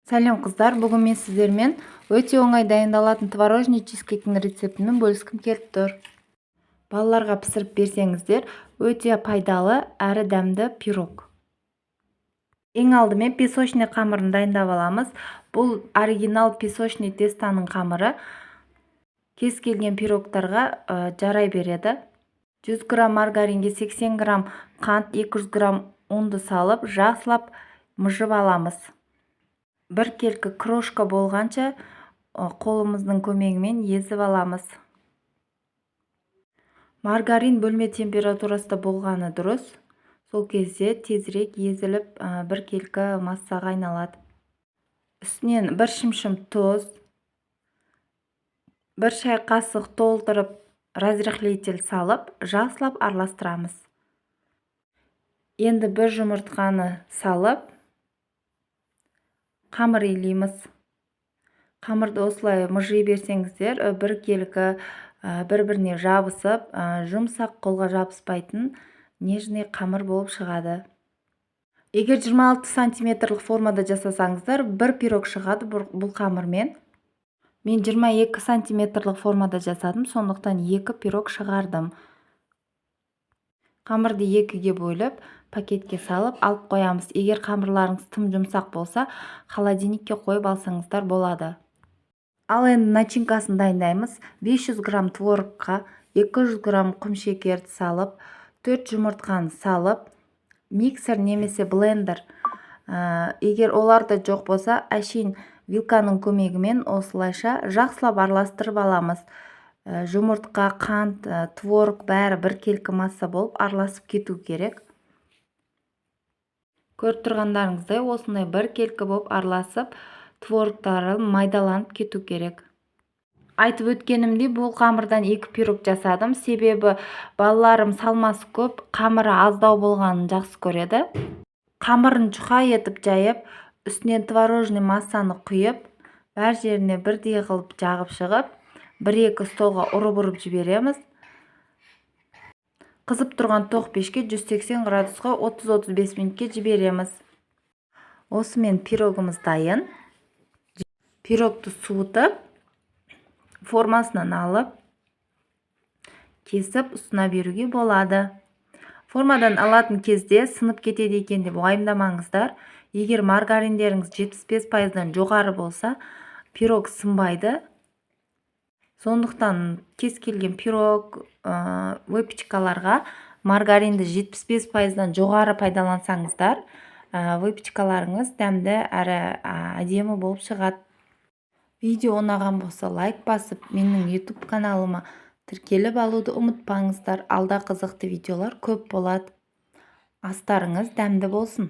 Сәлем қыздар, бүгін мен сіздермен өте оңай дайындалатын творожный чизкейктің рецептімен бөліскім келіп тұр. Балаларға пісіріп берсеңіздер, өте пайдалы әрі дәмді пирог. Ең алдымен песочный қамырын дайындап аламыз. Бұл оригинал песочный тестаның қамыры кез келген пирогтарға жарай береді. 100 грамм маргаринге 80 грамм қант, 200 грамм ұнды салып, жақсылап мыжып аламыз. Бір келкі крошка болғанша қолымыздың көмегімен езіп аламыз. Маргарин бөлме температурасында болғаны дұрыс. Сол кезде тезірек езіліп, бір келкі массаға айналады. Үстінен бір шымшым тұз, бір шай қасық толтырып, разрыхлитель салып, жақсылап араластырамыз. Енді бір жұмыртқаны салып, қамыр илейміз. Қамырды осылай мыжи берсеңіздер, бір келкі бір-біріне жабысып, жұмсақ қолға жабыспайтын нежный қамыр болып шығады. Егер 26 сантиметрлік формада жасасаңыздар, бір пирог шығады бұл қамырмен. Мен 22 сантиметрлік формада жасадым, сондықтан 2 пирог шығардым. Қамырды екіге бөліп, пакетке салып алып қоямыз. Егер қамырларыңыз тым жұмсақ болса, холодильникке қойып алсаңыздар болады. Ал енді начинкасын дайындаймыз. 500 грамм творогқа 200 грамм құмшекерді салып, 4 жұмыртқаны салып, миксер немесе блендер. Егер оларда жоқ болса, әшейін вилканың көмегімен осылайша жақсылап араластырып аламыз. Жұмыртқа, қант, творог бәрі бір келкі масса болып араласып кету керек. Көріп тұрғандарыңыздай осындай бір келкі болып араласып, творогтары майдаланып кету керек. Айтып өткенімдей, бұл қамырдан 2 пирог жасадым. Себебі балаларым салмасы көп, қамыры аздау болғанын жақсы көреді. Қамырын жұқа етіп жайып, үстінен творожный массаны құйып, бәр жеріне бірдей қылып жағып шығып, 1-2 столға ұрып жібереміз. Қызып тұрған тоқ пешке 180 градусқа 30-35 минутке жібереміз. Осымен пирогымыз дайын. Пирогты суытып, формасынан алып, кесіп ұстына беруге болады. Формадан алатын кезде сынып кетеді екен деп уайымдамаңыздар. Егер маргариндеріңіз 75%-дан жоғары болса, пирог сынбайды. Сондықтан кез келген пирог, выпечкаларға маргаринді 75%-дан жоғары пайдалансаңыздар, выпечкаларыңыз дәмді әрі әдемі болып шығады. Видео ұнаған болса лайк басып, менің YouTube каналыма тіркеліп алуды ұмытпаңыздар. Алда қызықты видеолар көп болады. Астарыңыз дәмді болсын.